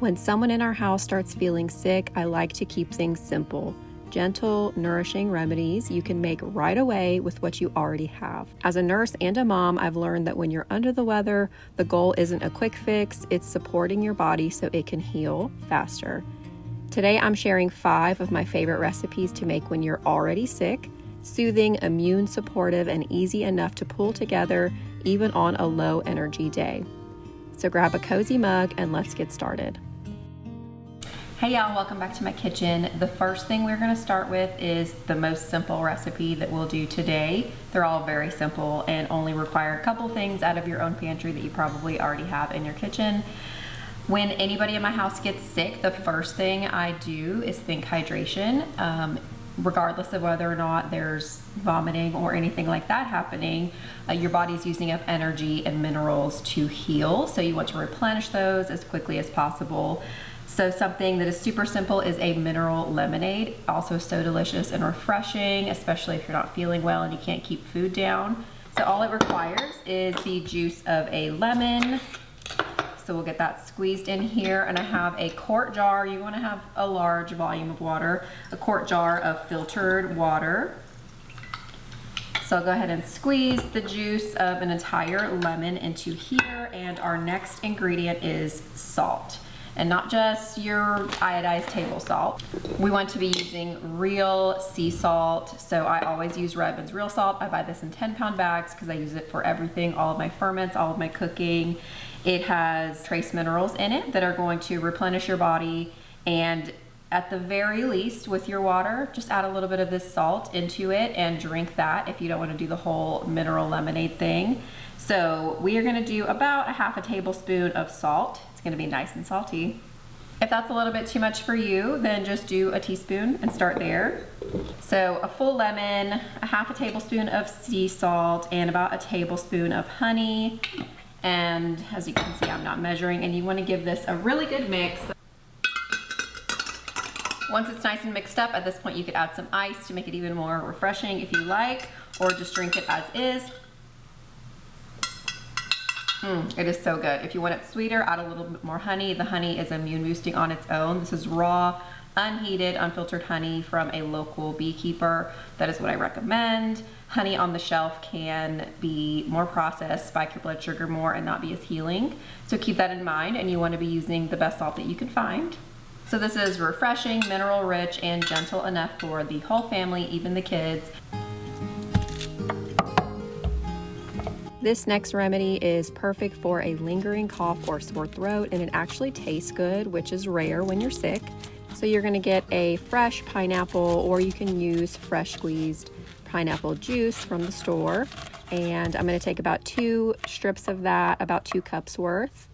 When someone in our house starts feeling sick, I like to keep things simple. Gentle, nourishing remedies you can make right away with what you already have. As a nurse and a mom, I've learned that when you're under the weather, the goal isn't a quick fix, it's supporting your body so it can heal faster. Today, I'm sharing 5 of my favorite recipes to make when you're already sick, soothing, immune supportive, and easy enough to pull together even on a low energy day. So grab a cozy mug and let's get started. Hey y'all, welcome back to my kitchen. The first thing we're gonna start with is the most simple recipe that we'll do today. They're all very simple and only require a couple things out of your own pantry that you probably already have in your kitchen. When anybody in my house gets sick, the first thing I do is think hydration. Regardless of whether or not there's vomiting or anything like that happening, your body's using up energy and minerals to heal. So you want to replenish those as quickly as possible. So something that is super simple is a mineral lemonade. Also so delicious and refreshing, especially if you're not feeling well and you can't keep food down. So all it requires is the juice of a lemon. So we'll get that squeezed in here, and I have a quart jar. You want to have a large volume of water, a quart jar of filtered water. So I'll go ahead and squeeze the juice of an entire lemon into here, and our next ingredient is salt. And not just your iodized table salt. We want to be using real sea salt. So I always use Redmond's real salt. I buy this in 10-pound bags because I use it for everything, all of my ferments, all of my cooking. It has trace minerals in it that are going to replenish your body, and at the very least with your water, just add a little bit of this salt into it and drink that if you don't want to do the whole mineral lemonade thing. So we are going to do about a half a tablespoon of salt. It's going to be nice and salty. If that's a little bit too much for you, then just do a teaspoon and start there. So a full lemon, a half a tablespoon of sea salt, and about a tablespoon of honey. And as you can see, I'm not measuring, and you want to give this a really good mix. Once it's nice and mixed up, at this point you could add some ice to make it even more refreshing if you like, or just drink it as is. It is so good. If you want it sweeter, add a little bit more honey. The honey is immune boosting on its own. This is raw, unheated, unfiltered honey from a local beekeeper. That is what I recommend. Honey on the shelf can be more processed, spike your blood sugar more, and not be as healing. So keep that in mind, and you want to be using the best salt that you can find. So this is refreshing, mineral rich, and gentle enough for the whole family, even the kids. This next remedy is perfect for a lingering cough or sore throat, and it actually tastes good, which is rare when you're sick. So you're gonna get a fresh pineapple, or you can use fresh squeezed pineapple juice from the store. And I'm gonna take about 2 strips of that, about 2 cups worth.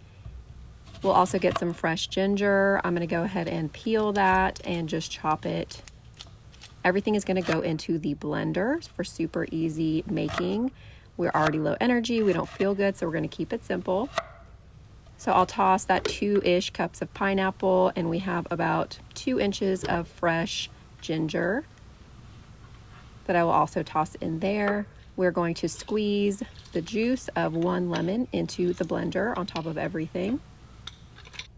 We'll also get some fresh ginger. I'm gonna go ahead and peel that and just chop it. Everything is gonna go into the blender for super easy making. We're already low energy, we don't feel good, so we're gonna keep it simple. So I'll toss that 2-ish cups of pineapple, and we have about 2 inches of fresh ginger that I will also toss in there. We're going to squeeze the juice of 1 lemon into the blender on top of everything.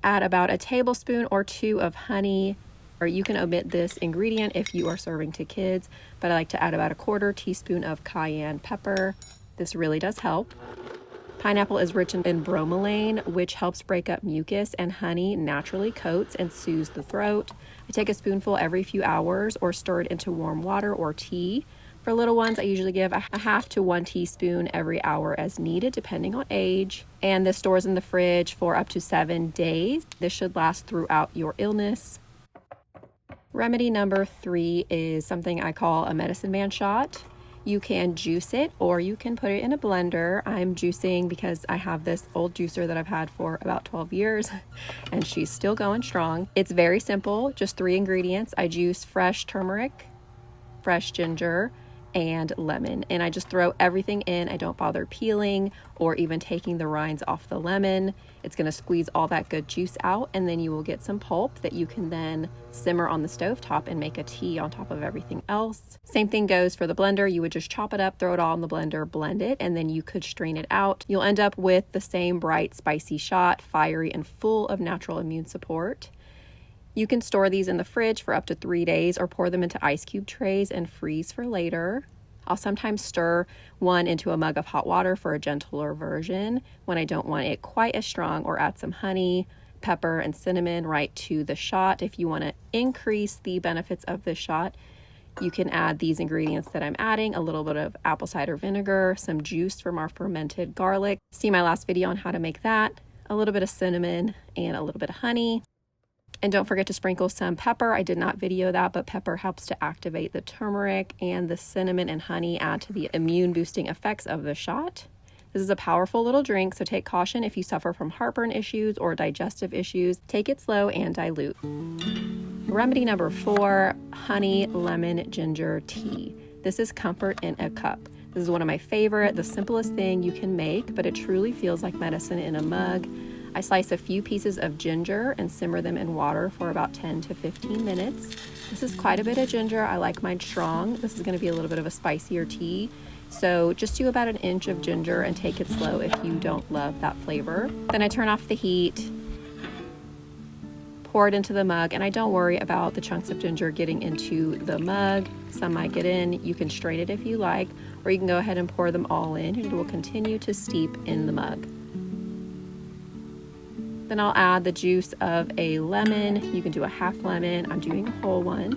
Add about a tablespoon or 2 of honey, or you can omit this ingredient if you are serving to kids, but I like to add about a 1/4 teaspoon of cayenne pepper. This really does help. Pineapple is rich in bromelain, which helps break up mucus, and honey naturally coats and soothes the throat. I take a spoonful every few hours or stir it into warm water or tea. For little ones, I usually give a half to 1 teaspoon every hour as needed, depending on age. And this stores in the fridge for up to 7 days. This should last throughout your illness. Remedy number 3 is something I call a medicine man shot. You can juice it, or you can put it in a blender. I'm juicing because I have this old juicer that I've had for about 12 years and she's still going strong. It's very simple, just 3 ingredients. I juice fresh turmeric, fresh ginger, and lemon. And I just throw everything in. I don't bother peeling or even taking the rinds off the lemon. It's gonna squeeze all that good juice out, and then you will get some pulp that you can then simmer on the stovetop and make a tea on top of everything else. Same thing goes for the blender. You would just chop it up, throw it all in the blender, blend it, and then you could strain it out. You'll end up with the same bright, spicy shot, fiery and full of natural immune support. You can store these in the fridge for up to 3 days or pour them into ice cube trays and freeze for later. I'll sometimes stir one into a mug of hot water for a gentler version when I don't want it quite as strong, or add some honey, pepper, and cinnamon right to the shot. If you want to increase the benefits of this shot, you can add these ingredients that I'm adding: a little bit of apple cider vinegar, some juice from our fermented garlic. See my last video on how to make that, a little bit of cinnamon, and a little bit of honey. And don't forget to sprinkle some pepper. I did not video that, but pepper helps to activate the turmeric, and the cinnamon and honey add to the immune boosting effects of the shot. This is a powerful little drink, so take caution if you suffer from heartburn issues or digestive issues. Take it slow and dilute. Remedy number 4, honey lemon ginger tea. This is comfort in a cup. This is one of my favorite, the simplest thing you can make, but it truly feels like medicine in a mug. I slice a few pieces of ginger and simmer them in water for about 10 to 15 minutes. This is quite a bit of ginger. I like mine strong. This is going to be a little bit of a spicier tea. So just do about 1 inch of ginger and take it slow if you don't love that flavor. Then I turn off the heat, pour it into the mug, and I don't worry about the chunks of ginger getting into the mug. Some might get in. You can strain it if you like, or you can go ahead and pour them all in, and it will continue to steep in the mug. Then I'll add the juice of a lemon. You can do a half lemon. I'm doing a whole one.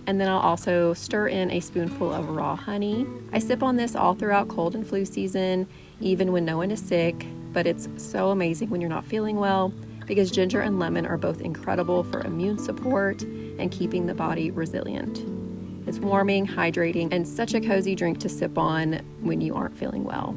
And then I'll also stir in a spoonful of raw honey. I sip on this all throughout cold and flu season, even when no one is sick, but it's so amazing when you're not feeling well, because ginger and lemon are both incredible for immune support and keeping the body resilient. It's warming, hydrating, and such a cozy drink to sip on when you aren't feeling well.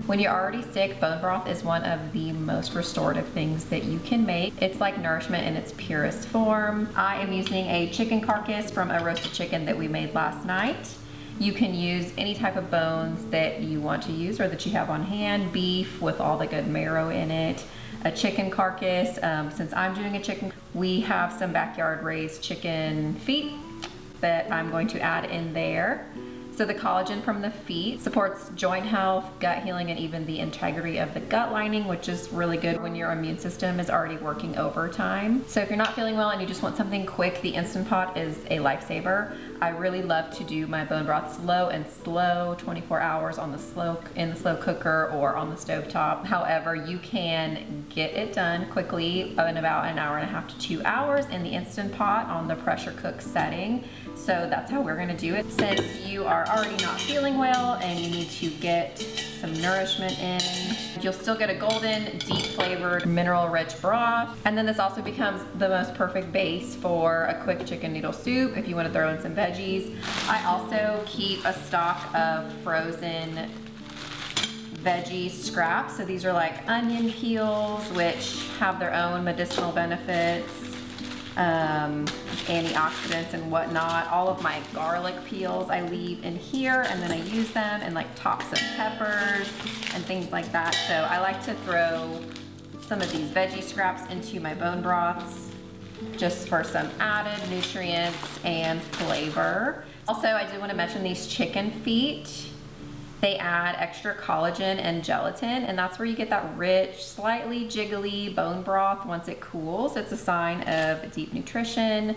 When you're already sick, bone broth is one of the most restorative things that you can make. It's like nourishment in its purest form. I am using a chicken carcass from a roasted chicken that we made last night. You can use any type of bones that you want to use or that you have on hand. Beef with all the good marrow in it. A chicken carcass. Since I'm doing a chicken, we have some backyard raised chicken feet that I'm going to add in there. So the collagen from the feet supports joint health, gut healing, and even the integrity of the gut lining, which is really good when your immune system is already working overtime. So if you're not feeling well and you just want something quick, the Instant Pot is a lifesaver. I really love to do my bone broth slow, 24 hours in the slow cooker or on the stovetop. However, you can get it done quickly in about 1.5 hours to 2 hours in the Instant Pot on the pressure cook setting. So that's how we're gonna do it. Since you are already not feeling well and you need to get some nourishment in, you'll still get a golden, deep flavored, mineral rich broth. And then this also becomes the most perfect base for a quick chicken noodle soup if you wanna throw in some veggies. I also keep a stock of frozen veggie scraps. So these are like onion peels, which have their own medicinal benefits. Antioxidants and whatnot. All of my garlic peels I leave in here, and then I use them in like tops of peppers and things like that. So I like to throw some of these veggie scraps into my bone broths just for some added nutrients and flavor. Also, I did want to mention these chicken feet. They add extra collagen and gelatin, and that's where you get that rich, slightly jiggly bone broth once it cools. It's a sign of deep nutrition.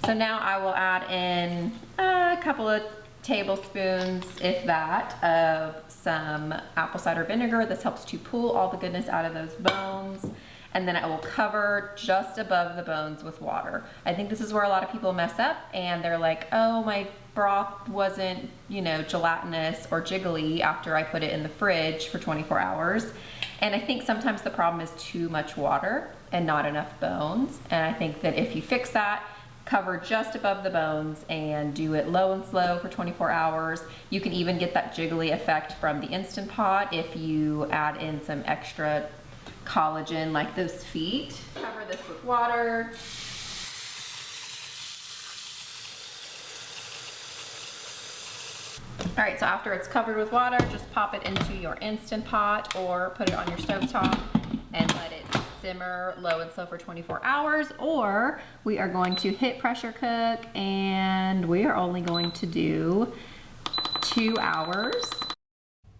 So now I will add in a couple of tablespoons, if that, of some apple cider vinegar. This helps to pull all the goodness out of those bones. And then I will cover just above the bones with water. I think this is where a lot of people mess up, and they're like, oh, my broth wasn't, gelatinous or jiggly after I put it in the fridge for 24 hours. And I think sometimes the problem is too much water and not enough bones. And I think that if you fix that, cover just above the bones and do it low and slow for 24 hours. You can even get that jiggly effect from the Instant Pot if you add in some extra collagen like those feet. Cover this with water. All right, so after it's covered with water, just pop it into your Instant Pot or put it on your stovetop and let it simmer low and slow for 24 hours, or we are going to hit pressure cook and we are only going to do 2 hours.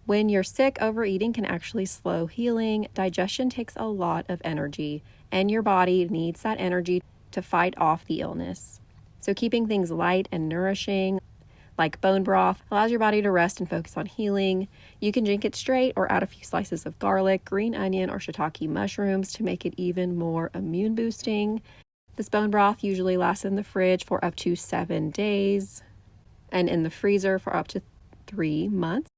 When you're sick, overeating can actually slow healing. Digestion takes a lot of energy, and your body needs that energy to fight off the illness. So keeping things light and nourishing, like bone broth, allows your body to rest and focus on healing. You can drink it straight or add a few slices of garlic, green onion, or shiitake mushrooms to make it even more immune boosting. This bone broth usually lasts in the fridge for up to 7 days and in the freezer for up to 3 months.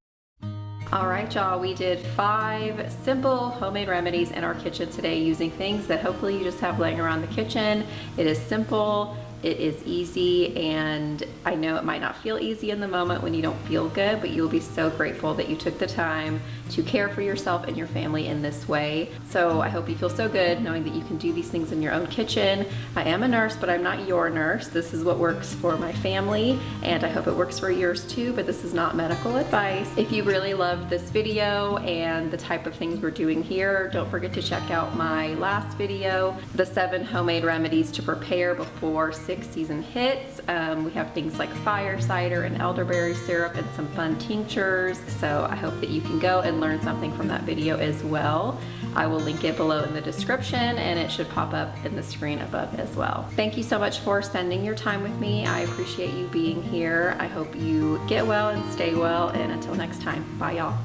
All right, y'all, we did 5 simple homemade remedies in our kitchen today using things that hopefully you just have laying around the kitchen. It is simple. It is easy, and I know it might not feel easy in the moment when you don't feel good, but you'll be so grateful that you took the time to care for yourself and your family in this way. So I hope you feel so good knowing that you can do these things in your own kitchen. I am a nurse, but I'm not your nurse. This is what works for my family, and I hope it works for yours too, but this is not medical advice. If you really loved this video and the type of things we're doing here, don't forget to check out my last video, the 7 homemade remedies to prepare before sick season hits. We have things like fire cider and elderberry syrup and some fun tinctures. So I hope that you can go and learn something from that video as well. I will link it below in the description, and it should pop up in the screen above as well. Thank you so much for spending your time with me. I appreciate you being here. I hope you get well and stay well, and until next time, bye y'all.